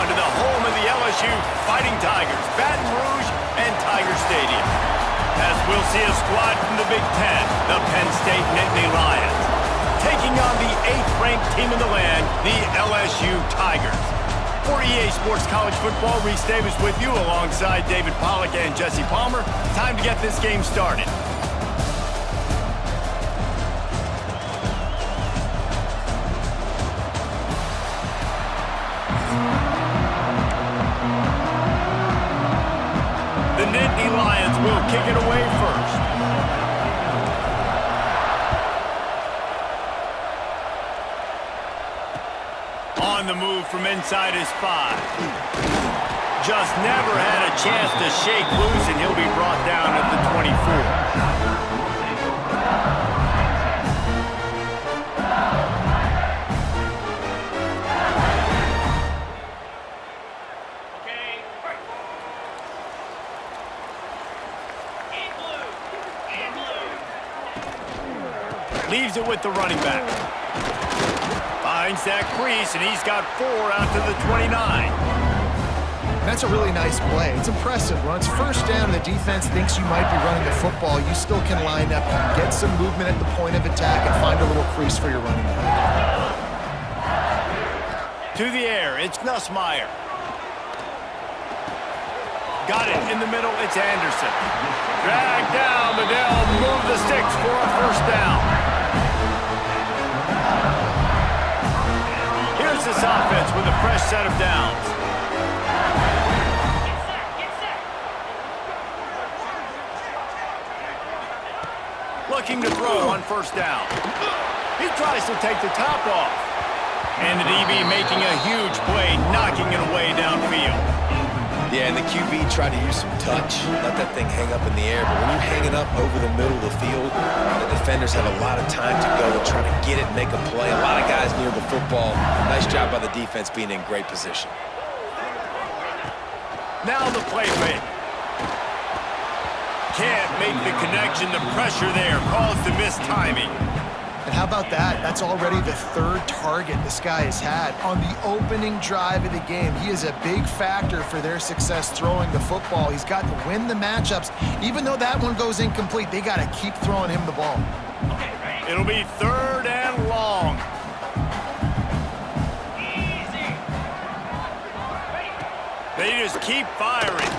on to the home of the LSU Fighting Tigers, Baton Rouge and Tiger Stadium. As we'll see a squad from the Big Ten, the Penn State Nittany Lions, taking on the 8th-ranked team in the land, the LSU Tigers. For EA Sports College Football, Reese Davis with you alongside David Pollack and Jesse Palmer. Time to get this game started. The Nittany Lions will kick it away first. On the move from inside his 5. Just never had a chance to shake loose, and he'll be brought down at the 24. Leaves it with the running back. Finds that crease, and he's got 4 out to the 29. That's a really nice play. It's impressive. When it's first down and the defense thinks you might be running the football, you still can line up, get some movement at the point of attack, and find a little crease for your running back. To the air, it's Nussmeier. Got it in the middle, it's Anderson. Drag down, but they'll move the sticks for a first down. Here's this offense with a fresh set of downs. Looking to throw on first down. He tries to take the top off. And the DB making a huge play, knocking it away downfield. Yeah, and the QB tried to use some touch, let that thing hang up in the air. But when you hang it up over the middle of the field, the defenders have a lot of time to go and try to get it and make a play. A lot of guys near the football. Nice job by the defense being in great position. Now the play fake. Can't make the connection. The pressure there caused the missed timing. And how about that? That's already the 3rd target this guy has had on the opening drive of the game. He is a big factor for their success throwing the football. He's got to win the matchups. Even though that one goes incomplete, they got to keep throwing him the ball. It'll be 3rd and long. They just keep firing.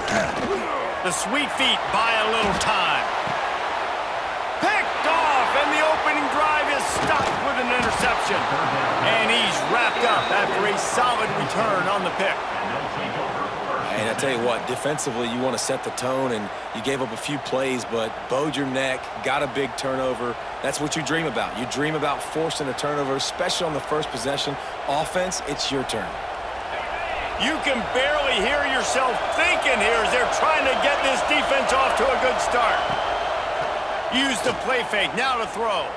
The sweet feet buy a little time. Picked off, and the opening drive is stopped with an interception. And he's wrapped up after a solid return on the pick. And I tell you what, defensively, you want to set the tone, and you gave up a few plays, but bowed your neck, got a big turnover. That's what you dream about. You dream about forcing a turnover, especially on the first possession. Offense, it's your turn. You can barely hear yourself thinking here as they're trying to get this defense off to a good start. Use the play fake, now to throw.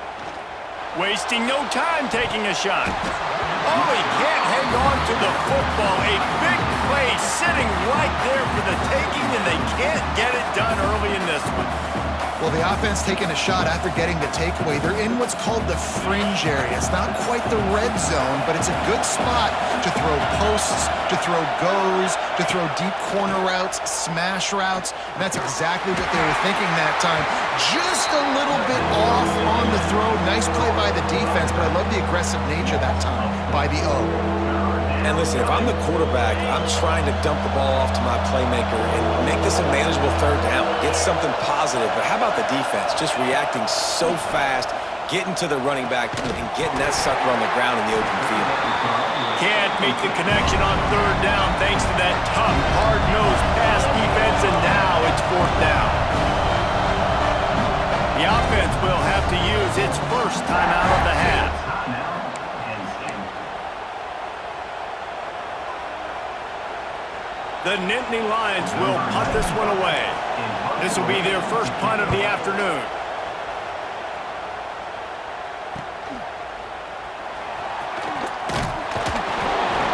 Wasting no time taking a shot. Oh, he can't hang on to the football. A big play sitting right there for the taking, and they can't get it done early in this one. Well, the offense taking a shot after getting the takeaway. They're in what's called the fringe area. It's not quite the red zone, but it's a good spot to throw posts, to throw goes, to throw deep corner routes, smash routes. And that's exactly what they were thinking that time. Just a little bit off on the throw. Nice play by the defense, but I love the aggressive nature that time by the O. And listen, if I'm the quarterback, I'm trying to dump the ball off to my playmaker and make this a manageable 3rd down. Get something positive. But how about the defense? Just reacting so fast, getting to the running back, and getting that sucker on the ground in the open field. Can't make the connection on 3rd down thanks to that tough, hard-nosed pass defense, and now it's 4th down. The offense will have to use its first timeout of the half. The Nittany Lions will punt this one away. This will be their first punt of the afternoon.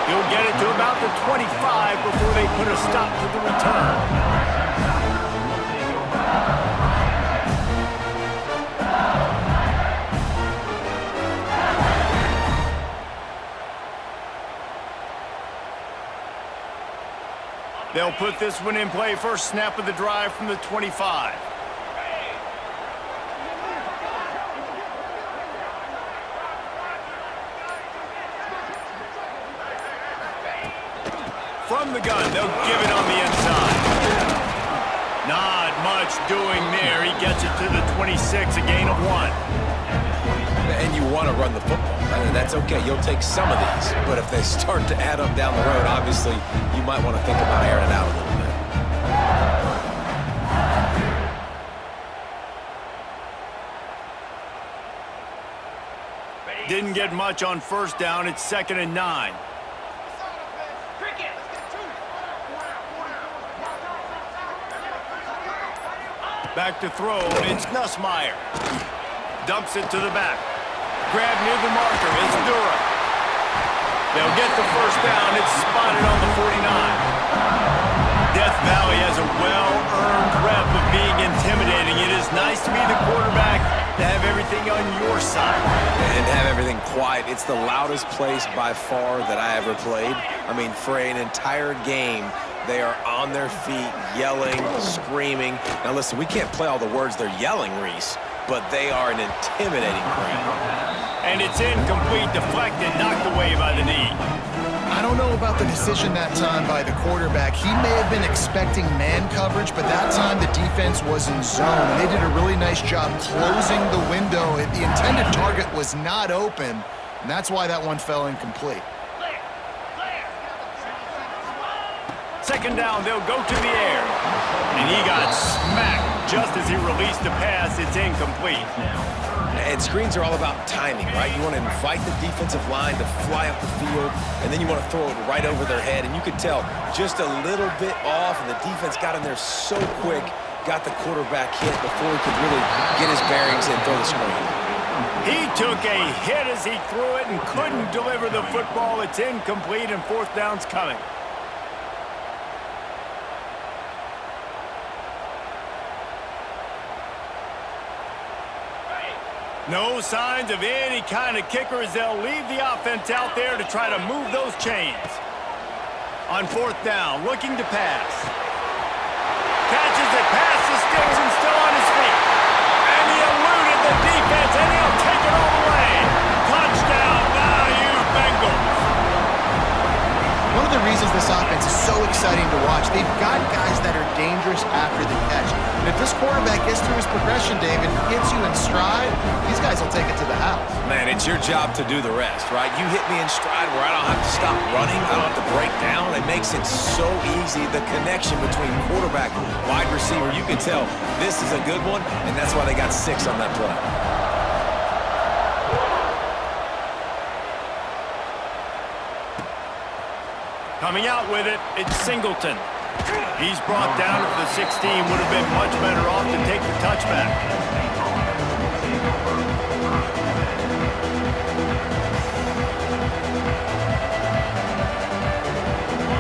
He'll get it to about the 25 before they put a stop to the return. They'll put this one in play first snap of the drive from the 25. From the gun, they'll give it on the inside. Not much doing there. He gets it to the 26, a gain of 1. And you want to run the football. That's okay. You'll take some of these. But if they start to add up down the road, obviously, you might want to think about airing it out a little bit. Didn't get much on first down. It's 2nd and 9. Back to throw. It's Nussmeier. Dumps it to the back. Grab near the marker is Dura. They'll get the first down. It's spotted on the 49. Death Valley has a well-earned rep of being intimidating. It is nice to be the quarterback, to have everything on your side. And have everything quiet. It's the loudest place by far that I ever played. I mean, for an entire game, they are on their feet, yelling, screaming. Now, listen, we can't play all the words they're yelling, Reese, but they are an intimidating crowd. And it's incomplete, deflected, knocked away by the knee. I don't know about the decision that time by the quarterback. He may have been expecting man coverage, but that time the defense was in zone. They did a really nice job closing the window. The intended target was not open, and that's why that one fell incomplete. Second down, they'll go to the air. And he got smacked just as he released the pass. It's incomplete. And screens are all about timing, right? You want to invite the defensive line to fly up the field, and then you want to throw it right over their head. And you could tell just a little bit off, and the defense got in there so quick, got the quarterback hit before he could really get his bearings and throw the screen. He took a hit as he threw it and couldn't deliver the football. It's incomplete, and fourth down's coming. No signs of any kind of kickers. They'll leave the offense out there to try to move those chains. On fourth down, looking to pass. Catches it past the sticks and still on his feet. And he eluded the defense, and he'll take it all the way. Touchdown, Value Bengals. One of the reasons this offense is so exciting to watch, they've got guys that are dangerous after the catch. And if this quarterback gets through his progression, David, hits you in stride, these guys will take it to the house. Man, it's your job to do the rest, right? You hit me in stride where I don't have to stop running, I don't have to break down. It makes it so easy, the connection between quarterback, wide receiver. You can tell this is a good one, and that's why they got 6 on that play. Coming out with it, it's Singleton. He's brought down at the 16. Would have been much better off to take the touchback.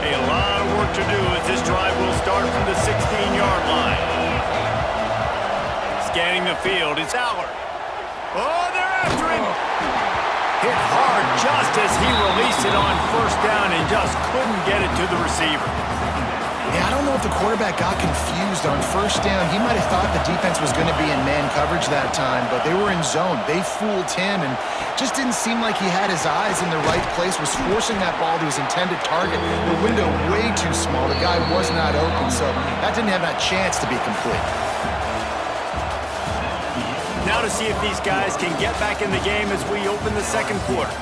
A lot of work to do as this drive will start from the 16-yard line. Scanning the field, it's Allard. Oh, they're after him. Hit hard just as he released it on first down and just couldn't get it to the receiver. Yeah, I don't know if the quarterback got confused on first down. He might have thought the defense was going to be in man coverage that time, but they were in zone. They fooled him and just didn't seem like he had his eyes in the right place, was forcing that ball to his intended target. The window way too small. The guy was not open, so that didn't have that chance to be complete. Now to see if these guys can get back in the game as we open the second quarter.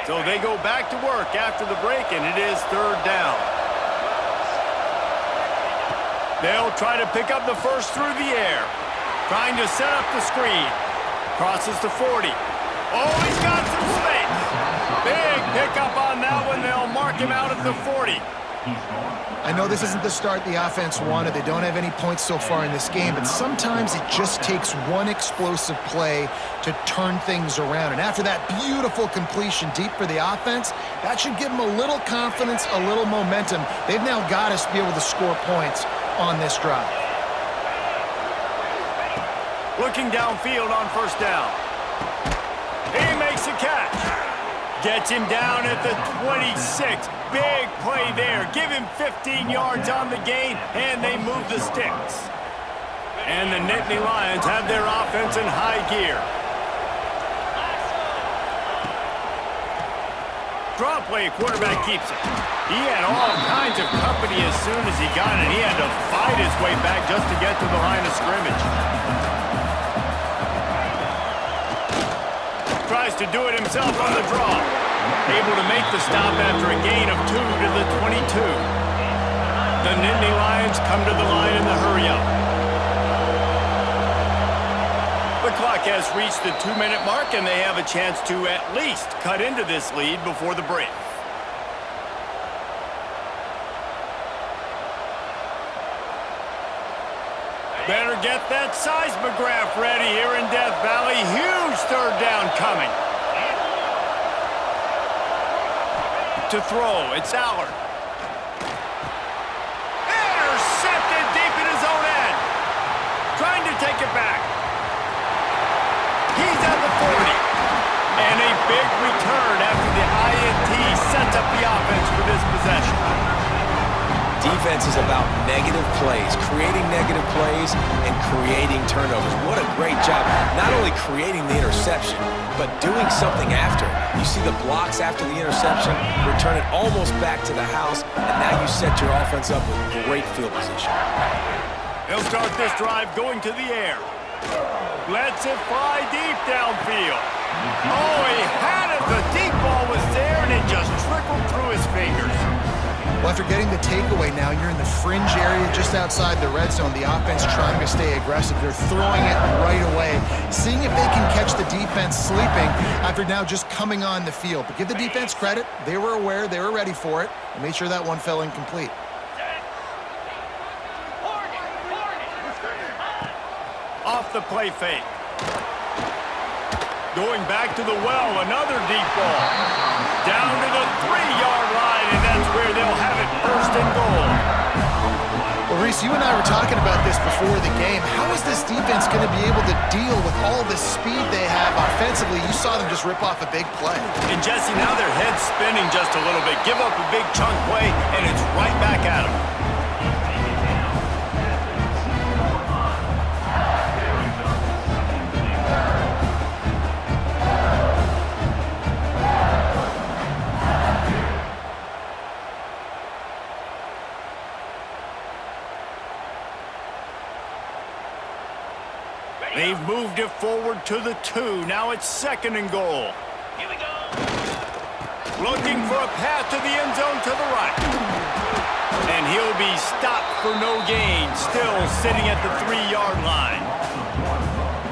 So they go back to work after the break, and it is third down. They'll try to pick up the first through the air. Trying to set up the screen. Crosses to 40. Oh, he's got some space. Big pickup on that one. They'll mark him out at the 40. I know this isn't the start the offense wanted. They don't have any points so far in this game, but sometimes it just takes one explosive play to turn things around. And after that beautiful completion deep for the offense, that should give them a little confidence, a little momentum. They've now got us to be able to score points on this drive. Looking downfield on first down. He makes a catch. Gets him down at the 26. Big play there. Give him 15 yards on the gain, and they move the sticks. And the Nittany Lions have their offense in high gear. Draw play, quarterback keeps it. He had all kinds of company as soon as he got it. He had to fight his way back just to get to the line of scrimmage. Tries to do it himself on the draw. Able to make the stop after a gain of 2 to the 22. The Nittany Lions come to the line in the hurry-up. The clock has reached the 2-minute mark, and they have a chance to at least cut into this lead before the break. Better get that seismograph ready here in Death Valley. Huge third down coming. To throw, it's Allard. Intercepted deep in his own end. Trying to take it back. He's at the 40. And a big return after the INT sets up the offense for this possession. Defense is about negative plays, creating negative plays and creating turnovers. What a great job, not only creating the interception, but doing something after. You see the blocks after the interception, return it almost back to the house, and now you set your offense up with great field position. He'll start this drive going to the air. Lets it fly deep downfield. Oh, he had it. The deep ball was there, and it just trickled through his fingers. Well, after getting the takeaway, now you're in the fringe area just outside the red zone. The offense trying to stay aggressive. They're throwing it right away, seeing if they can catch the defense sleeping after now just coming on the field. But give the defense credit. They were aware. They were ready for it. And made sure that one fell incomplete. Off the play fake. Going back to the well, another deep ball. Down to the 3-yard line, and that's where they'll have it, first and goal. Well, Reese, you and I were talking about this before the game. How is this defense going to be able to deal with all the speed they have offensively? You saw them just rip off a big play. And Jesse, now their head's spinning just a little bit. Give up a big chunk play, and it's right back at them. They've moved it forward to the 2. Now it's second and goal. Here we go. Looking for a path to the end zone to the right. And he'll be stopped for no gain. Still sitting at the 3-yard line.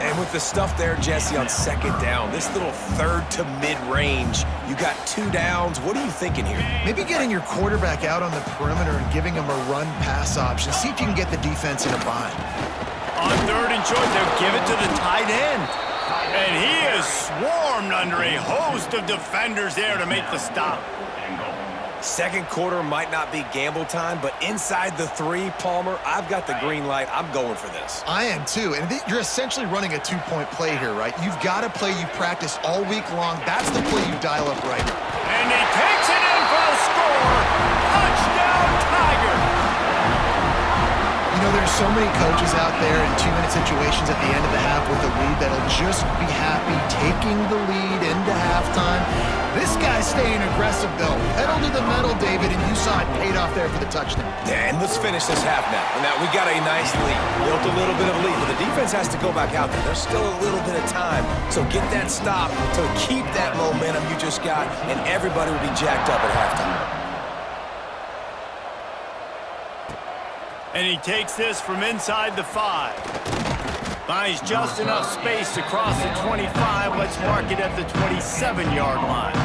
And with the stuff there, Jesse, on second down, this little third to mid-range, you got 2 downs. What are you thinking here? Maybe getting your quarterback out on the perimeter and giving him a run-pass option. See if you can get the defense in a bind. On third and short, they'll give it to the tight end. And he is swarmed under a host of defenders there to make the stop. Second quarter might not be gamble time, but inside the 3, Palmer, I've got the green light. I'm going for this. I am too. And you're essentially running a 2-point play here, right? You've got a play you've practiced all week long. That's the play you dial up right now. And he takes it in for the score. Touchdown, Tiger. You know, there's so many coaches out there in 2-minute situations at the end of the half with the lead that'll just be happy taking the lead into halftime. This guy's staying aggressive, though. Pedal to the metal, David, and you saw it paid off there for the touchdown. Yeah, and let's finish this half now. Now, we got a nice lead. Built a little bit of a lead, but the defense has to go back out there. There's still a little bit of time. So get that stop to keep that momentum you just got, and everybody will be jacked up at halftime. And he takes this from inside the 5. Finds just enough space to cross the 25. Let's mark it at the 27-yard line.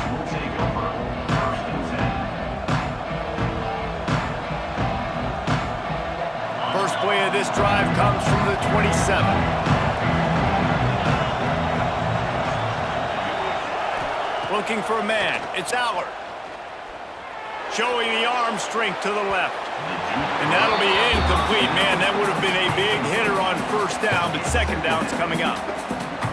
First play of this drive comes from the 27. Looking for a man. It's Allard. Showing the arm strength to the left. And that'll be incomplete. Man, that would have been a big hitter on first down, but second down's coming up.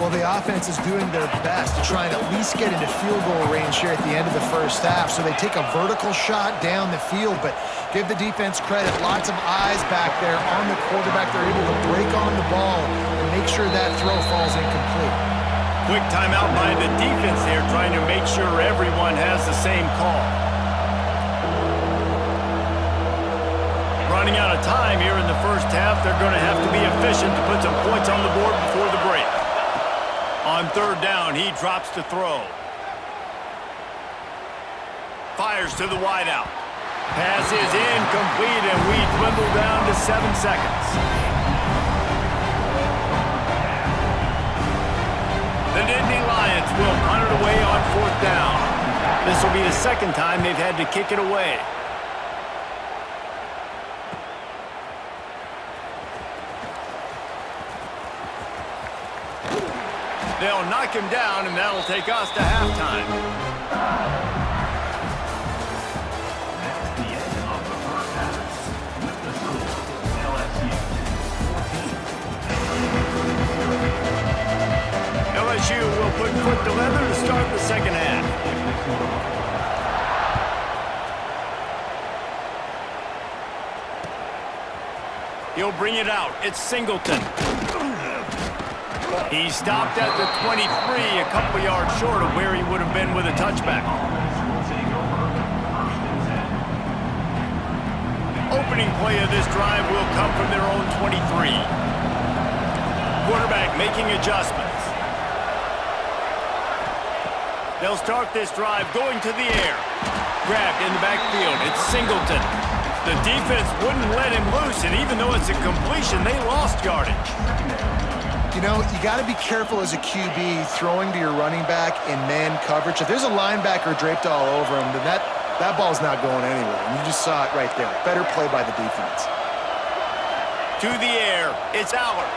Well, the offense is doing their best to try and at least get into field goal range here at the end of the first half. So they take a vertical shot down the field, but give the defense credit. Lots of eyes back there on the quarterback. They're able to break on the ball and make sure that throw falls incomplete. Quick timeout by the defense there, trying to make sure everyone has the same call. Running out of time here in the first half, they're going to have to be efficient to put some points on the board before the break. On third down, he drops to throw. Fires to the wideout. Pass is incomplete, and we dwindle down to 7 seconds. The Nittany Lions will punt it away on fourth down. This will be the second time they've had to kick it away. They'll knock him down, and that'll take us to halftime. That's the end of the first half. With the score, LSU 14. LSU will put foot to leather to start the second half. He'll bring it out. It's Singleton. He stopped at the 23, a couple of yards short of where he would have been with a touchback. Opening play of this drive will come from their own 23. Quarterback making adjustments. They'll start this drive going to the air. Grabbed in the backfield. It's Singleton. The defense wouldn't let him loose, and even though it's a completion, they lost yardage. You know, you got to be careful as a QB throwing to your running back in man coverage. If there's a linebacker draped all over him, then that ball's not going anywhere. And you just saw it right there. Better play by the defense. To the air, it's Aller.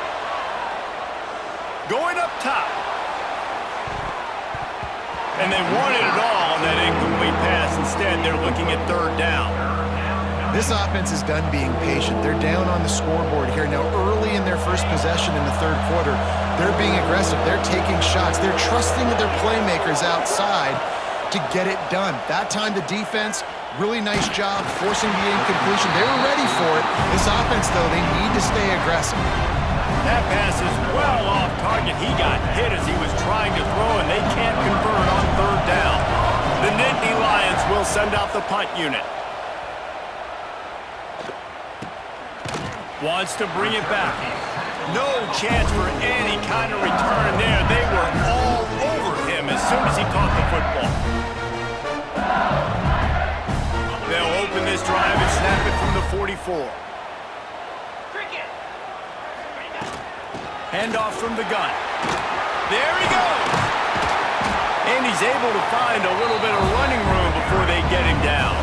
Going up top. And they wanted it all on that incomplete pass. Instead, they're looking at third down. This offense is done being patient. They're down on the scoreboard here. Now, early in their first possession in the third quarter, they're being aggressive. They're taking shots. They're trusting their playmakers outside to get it done. That time, the defense, really nice job forcing the incompletion. They were ready for it. This offense, though, they need to stay aggressive. That pass is well off target. He got hit as he was trying to throw, and they can't convert on third down. The Nittany Lions will send out the punt unit. Wants to bring it back. No chance for any kind of return there. They were all over him as soon as he caught the football. They'll open this drive and snap it from the 44. Handoff from the gun. There he goes. And he's able to find a little bit of running room before they get him down.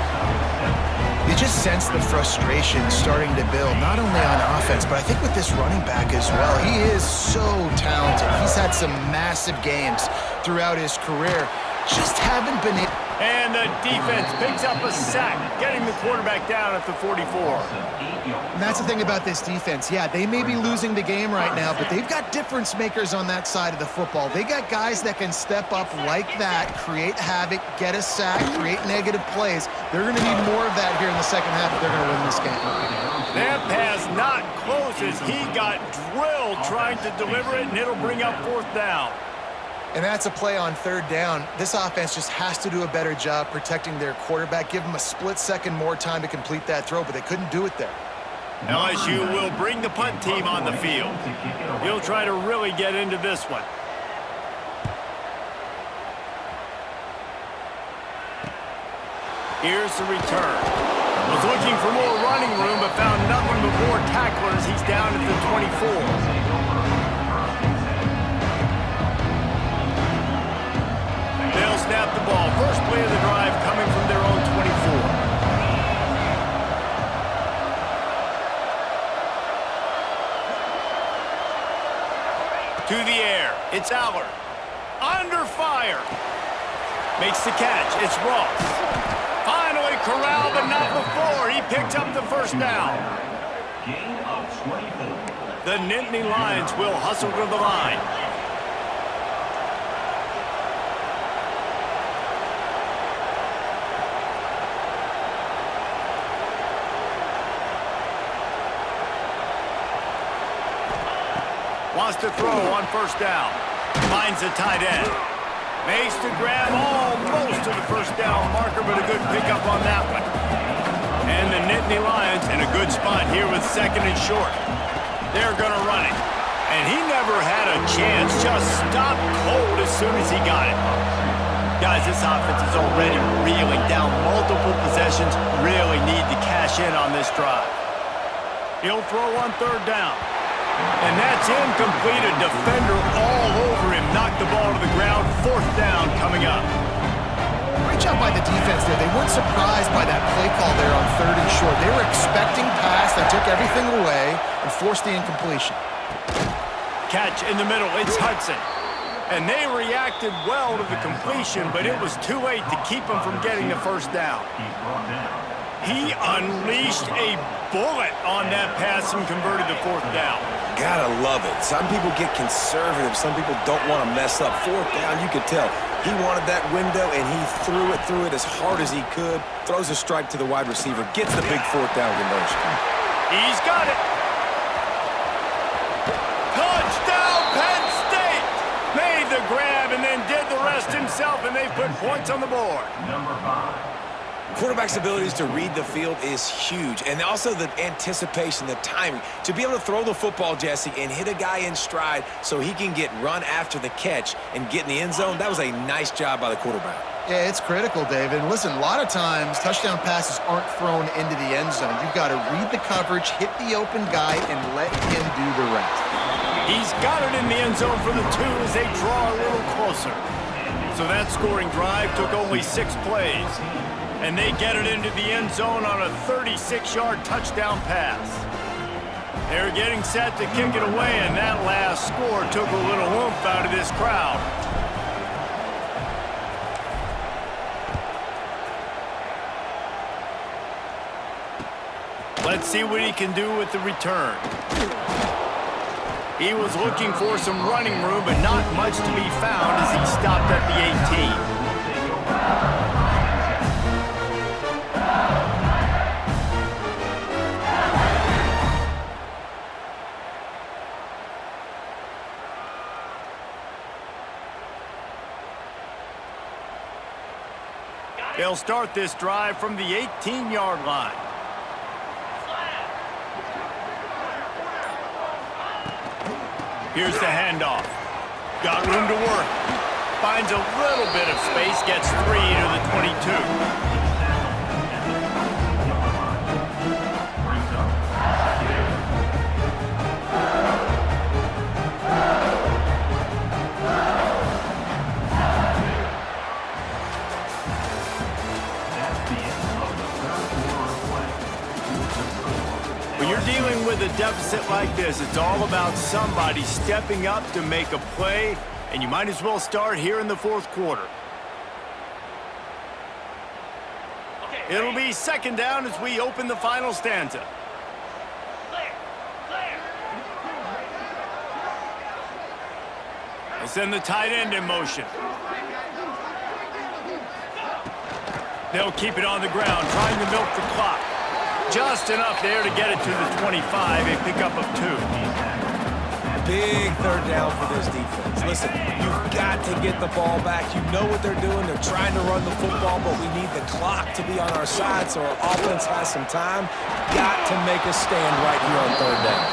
You just sense the frustration starting to build, not only on offense, but I think with this running back as well. He is so talented. He's had some massive games throughout his career. Just haven't been able. And the defense picks up a sack, getting the quarterback down at the 44. And that's the thing about this defense. Yeah, they may be losing the game right now, but they've got difference makers on that side of the football. They got guys that can step up like that, create havoc, get a sack, create negative plays. They're going to need more of that here in the second half if they're going to win this game. That pass not close as he got drilled trying to deliver it, and it'll bring up fourth down. And that's a play on third down. This offense just has to do a better job protecting their quarterback. Give them a split second more time to complete that throw, but they couldn't do it there. LSU will bring the punt team on the field. He'll try to really get into this one. Here's the return. Was looking for more running room, but found nothing but more tacklers. He's down at the 24. They'll snap the ball. First play of the drive coming from their own 24. To the air. It's Aller. Under fire. Makes the catch. It's Ross. Finally corralled, but not before. He picked up the first down. Gain of 24. The Nittany Lions will hustle to the line. Wants to throw on first down. Finds the tight end. Makes the grab almost to the first down marker, but a good pickup on that one. And the Nittany Lions in a good spot here with second and short. They're going to run it. And he never had a chance. Just stopped cold as soon as he got it. Guys, this offense is already reeling down multiple possessions. Really need to cash in on this drive. He'll throw on third down. And that's incomplete. A defender all over him. Knocked the ball to the ground. Fourth down coming up. Great job by the defense there. They weren't surprised by that play call there on third and short. They were expecting pass. They took everything away and forced the incompletion. Catch in the middle. It's Hudson. And they reacted well to the completion, but it was too late to keep him from getting the first down. He unleashed a bullet on that pass and converted to fourth down. Gotta love it. Some people get conservative. Some people don't want to mess up. Fourth down, you could tell. He wanted that window, and he threw it as hard as he could. Throws a strike to the wide receiver. Gets the big fourth down conversion. He's got it. Touchdown, Penn State! Made the grab and then did the rest himself, and they've put points on the board. Number 5. Quarterback's abilities to read the field is huge, and also the anticipation, the timing. To be able to throw the football, Jesse, and hit a guy in stride so he can get run after the catch and get in the end zone, that was a nice job by the quarterback. Yeah, it's critical, David. And listen, a lot of times, touchdown passes aren't thrown into the end zone. You've got to read the coverage, hit the open guy, and let him do the rest. He's got it in the end zone for the 2 as they draw a little closer. So that scoring drive took only 6 plays. And they get it into the end zone on a 36-yard touchdown pass. They're getting set to kick it away, and that last score took a little oomph out of this crowd. Let's see what he can do with the return. He was looking for some running room, but not much to be found as he stopped at the 18. They'll start this drive from the 18-yard line. Here's the handoff. Got room to work. Finds a little bit of space, gets 3 to the 22. When you're dealing with a deficit like this, it's all about somebody stepping up to make a play, and you might as well start here in the fourth quarter. It'll be second down as we open the final stanza. They send the tight end in motion. They'll keep it on the ground, trying to milk the clock. Just enough there to get it to the 25, a pickup of 2. Big third down for this defense. Listen, you've got to get the ball back. You know what they're doing. They're trying to run the football, but we need the clock to be on our side so our offense has some time. Got to make a stand right here on third down.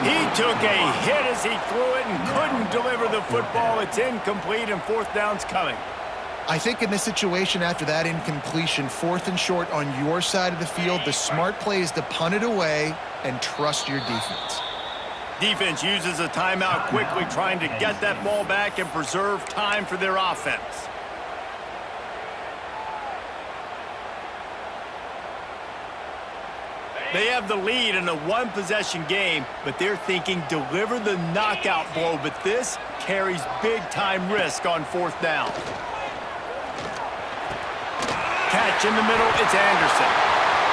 He took a hit as he threw it and couldn't deliver the football. It's incomplete, and fourth down's coming. I think in this situation after that incompletion, fourth and short on your side of the field, the smart play is to punt it away and trust your defense. Defense uses a timeout quickly, trying to get that ball back and preserve time for their offense. They have the lead in a one-possession game, but they're thinking deliver the knockout blow, but this carries big-time risk on fourth down. Catch in the middle, it's Anderson.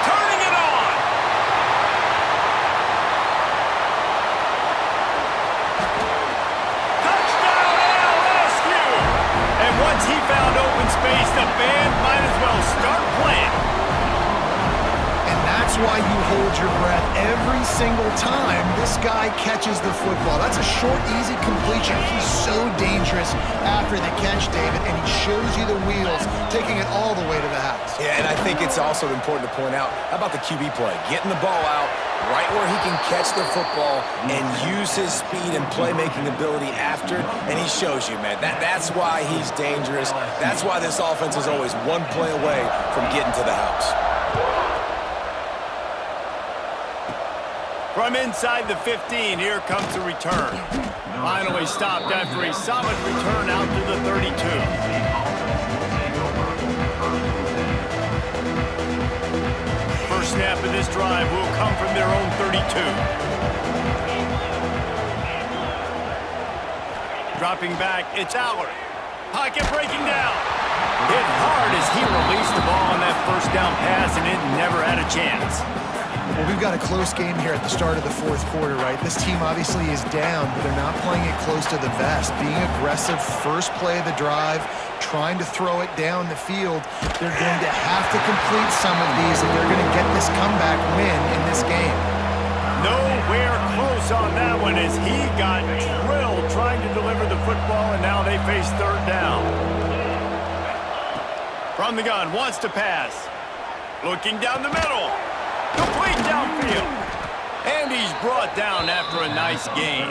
Turning it on! Touchdown LSU! And once he found open space, the band might as well start playing. And that's That's why you hold your breath every single time this guy catches the football. That's a short, easy completion. He's so dangerous after the catch, David, and he shows you the wheels, taking it all the way to the house. Yeah, and I think it's also important to point out, how about the QB play? Getting the ball out right where he can catch the football and use his speed and playmaking ability after, and he shows you, man. That's why he's dangerous. That's why this offense is always one play away from getting to the house. From inside the 15, here comes the return. Finally stopped after a solid return out to the 32. First snap of this drive will come from their own 32. Dropping back, it's Allard. Pocket breaking down. Hit hard as he released the ball on that first down pass, and it never had a chance. Well, we've got a close game here at the start of the fourth quarter, right? This team obviously is down, but they're not playing it close to the vest. Being aggressive, first play of the drive, trying to throw it down the field. They're going to have to complete some of these if they're going to get this comeback win in this game. Nowhere close on that one as he got drilled trying to deliver the football, and now they face third down. From the gun, wants to pass. Looking down the middle. Complete downfield. And he's brought down after a nice gain.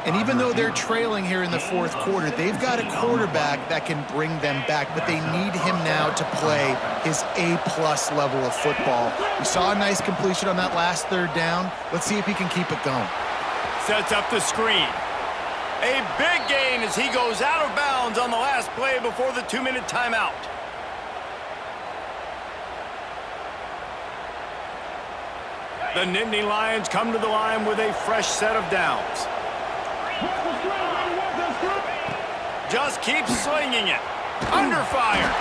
And even though they're trailing here in the fourth quarter, they've got a quarterback that can bring them back, but they need him now to play his A-plus level of football. We saw a nice completion on that last third down. Let's see if he can keep it going. Sets up the screen. A big gain as he goes out of bounds on the last play before the 2-minute timeout. The Nittany Lions come to the line with a fresh set of downs. Just keeps slinging it. Under fire.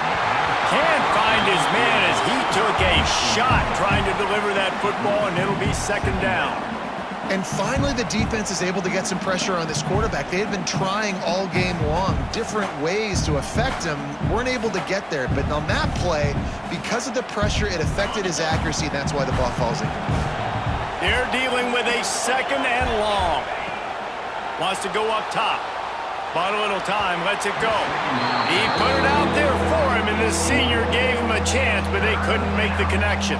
Can't find his man as he took a shot trying to deliver that football, and it'll be second down. And finally, the defense is able to get some pressure on this quarterback. They had been trying all game long different ways to affect him. Weren't able to get there. But on that play, because of the pressure, it affected his accuracy, and that's why the ball falls in. They're dealing with a second and long. Wants to go up top. Bought a little time, lets it go. He put it out there for him, and the senior gave him a chance, but they couldn't make the connection.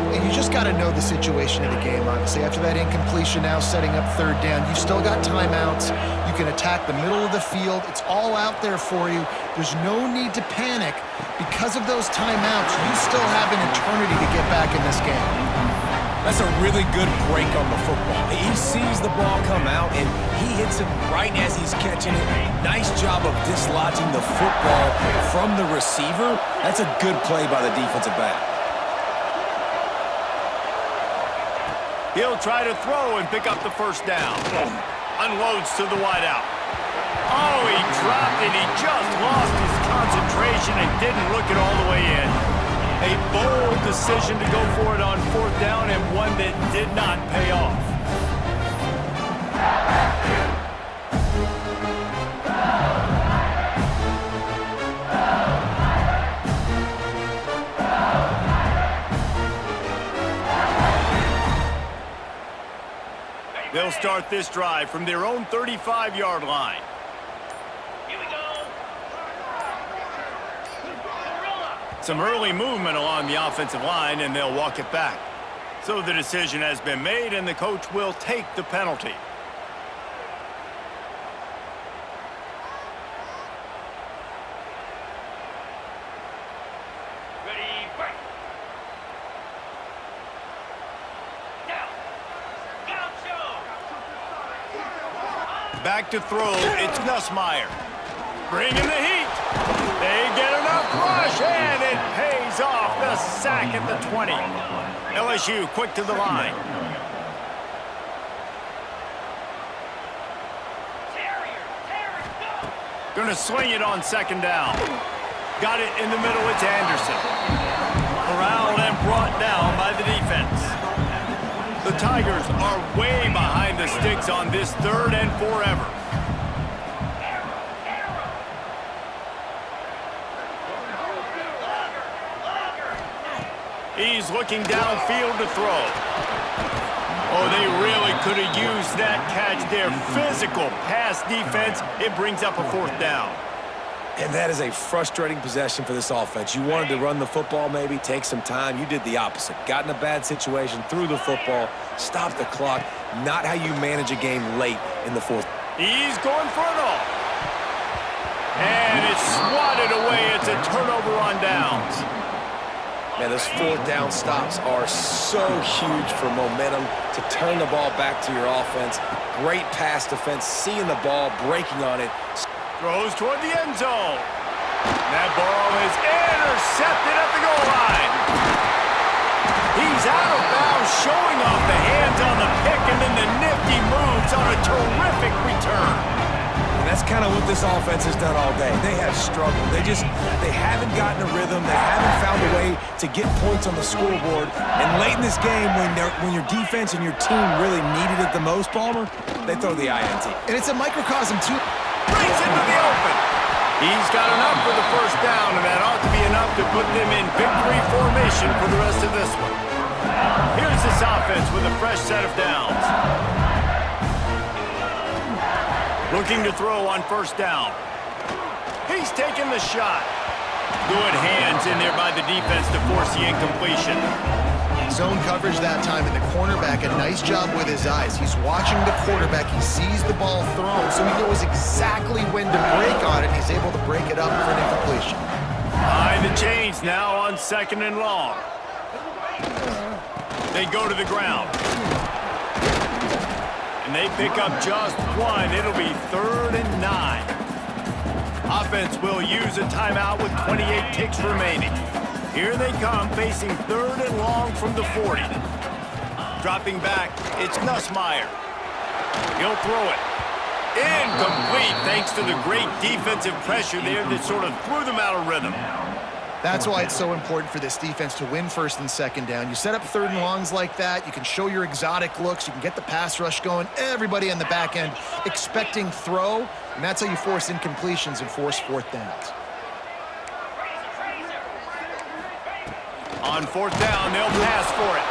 And you just got to know the situation of the game, honestly. After that incompletion, now setting up third down, you've still got timeouts. You can attack the middle of the field. It's all out there for you. There's no need to panic. Because of those timeouts, you still have an eternity to get back in this game. That's a really good break on the football. He sees the ball come out, and he hits it right as he's catching it. Nice job of dislodging the football from the receiver. That's a good play by the defensive back. He'll try to throw and pick up the first down. Unloads to the wideout. Oh, he dropped it. He just lost his concentration and didn't look it all the way in. A bold decision to go for it on fourth down, and one that did not pay off. They'll start this drive from their own 35-yard line. Here we go. Some early movement along the offensive line, and they'll walk it back. So the decision has been made, and the coach will take the penalty. Back to throw, it's Nussmeier. Bringing the heat. They get enough rush, and it pays off. The sack at the 20. LSU quick to the line. Gonna swing it on second down. Got it in the middle, it's Anderson. Corralled and brought down by the defense. The Tigers are way behind the sticks on this third and forever. He He's looking downfield to throw. Oh, they really could have used that catch there. Physical pass defense. It brings up a 4th down. And that is a frustrating possession for this offense. You wanted to run the football maybe, take some time. You did the opposite. Got in a bad situation, threw the football, stopped the clock. Not how you manage a game late in the 4th. He's going for it all. And it's swatted away. It's a turnover on downs. Man, those 4th down stops are so huge for momentum to turn the ball back to your offense. Great pass defense, seeing the ball, breaking on it. Throws toward the end zone. That ball is intercepted at the goal line. He's out of bounds, showing off the hands on the pick, and then the nifty moves on a terrific return. And that's kind of what this offense has done all day. They have struggled. They haven't gotten a rhythm. They haven't found a way to get points on the scoreboard. And late in this game, when your defense and your team really needed it the most, Palmer, they throw the INT. And it's a microcosm, too. Brings into the open. He's got enough for the 1st down, and that ought to be enough to put them in victory formation for the rest of this one. Here's this offense with a fresh set of downs. Looking to throw on 1st down. He's taking the shot. Good hands in there by the defense to force the incompletion. Zone coverage that time, and the cornerback, a nice job with his eyes. He's watching the quarterback. He sees the ball thrown, so he knows exactly when to break on it. He's able to break it up for an incompletion. Behind the chains now on 2nd and long. They go to the ground. And they pick up just 1. It'll be 3rd and 9. Offense will use a timeout with 28 ticks remaining. Here they come, facing 3rd and long from the 40. Dropping back, it's Nussmeier. He'll throw it. Incomplete, thanks to the great defensive pressure there that sort of threw them out of rhythm. That's why it's so important for this defense to win 1st and 2nd down. You set up 3rd and longs like that, you can show your exotic looks, you can get the pass rush going, everybody on the back end expecting throw, and that's how you force incompletions and force 4th downs. On 4th down, they'll pass for it.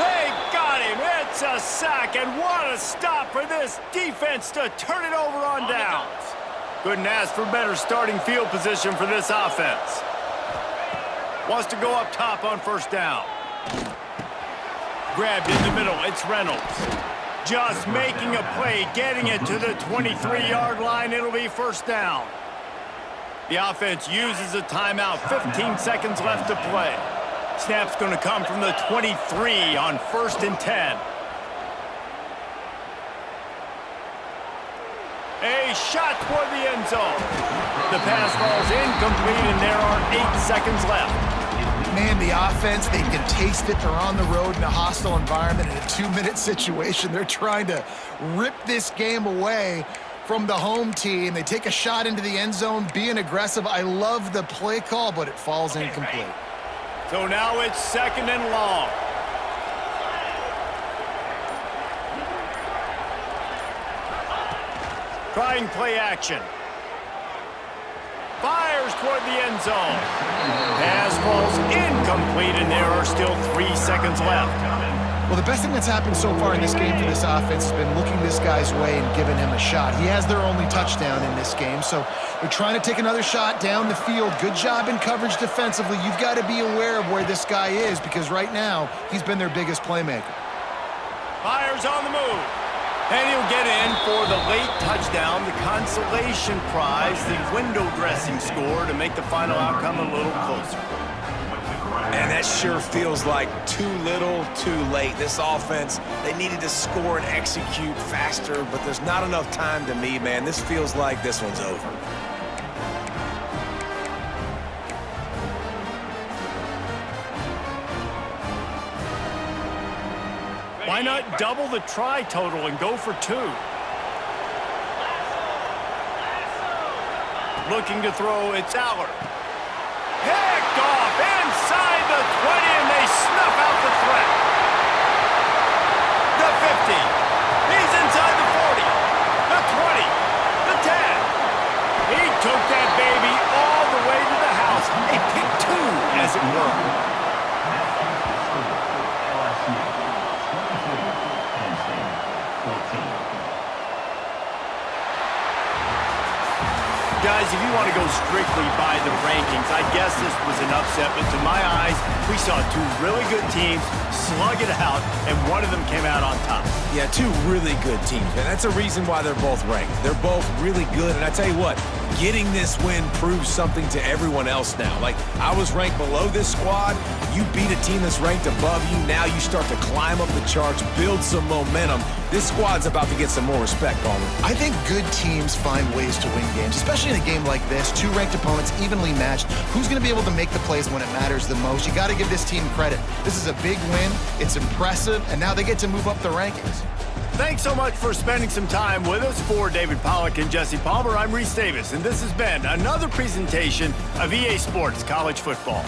They got him. It's a sack, and what a stop for this defense to turn it over on downs. Couldn't ask for better starting field position for this offense. Wants to go up top on 1st down. Grabbed in the middle. It's Reynolds. Just making a play, getting it to the 23-yard line. It'll be 1st down. The offense uses a timeout. 15 seconds left to play. Snap's going to come from the 23 on 1st and 10. A shot toward the end zone. The pass falls incomplete, and there are 8 seconds left. Man, the offense, they can taste it. They're on the road in a hostile environment in a 2-minute situation. They're trying to rip this game away from the home team. They take a shot into the end zone, being aggressive. I love the play call, but it falls incomplete. So now it's 2nd and long. Trying play action. Fires toward the end zone. Pass falls incomplete, and there are still 3 seconds left. Well, the best thing that's happened so far in this game for this offense has been looking this guy's way and giving him a shot. He has their only touchdown in this game, so they're trying to take another shot down the field. Good job in coverage defensively. You've got to be aware of where this guy is because right now he's been their biggest playmaker. Fires on the move. And he'll get in for the late touchdown, the consolation prize, the window dressing score to make the final outcome a little closer. And that sure feels like too little, too late. This offense, they needed to score and execute faster, but there's not enough time to me, man. This feels like this one's over. Why not double the try total and go for 2? Looking to throw, it's Aller. Picked off inside the 20, and they snuff out the threat. The 50. He's inside the 40. The 20. The 10. He took that baby all the way to the house. A pick 2, as it were. Guys, if you want to go strictly by the rankings, I guess this was an upset, but to my eyes, we saw two really good teams slug it out, and one of them came out on top. Yeah, two really good teams, and that's a reason why they're both ranked. They're both really good, and I tell you what, getting this win proves something to everyone else now. Like, I was ranked below this squad. You beat a team that's ranked above you. Now you start to climb up the charts, build some momentum. This squad's about to get some more respect, Palmer. I think good teams find ways to win games, especially in a game like this. Two ranked opponents, evenly matched. Who's going to be able to make the plays when it matters the most? You got to give this team credit. This is a big win. It's impressive, and now they get to move up the rankings. Thanks so much for spending some time with us. For David Pollack and Jesse Palmer, I'm Reese Davis, and this has been another presentation of EA Sports College Football.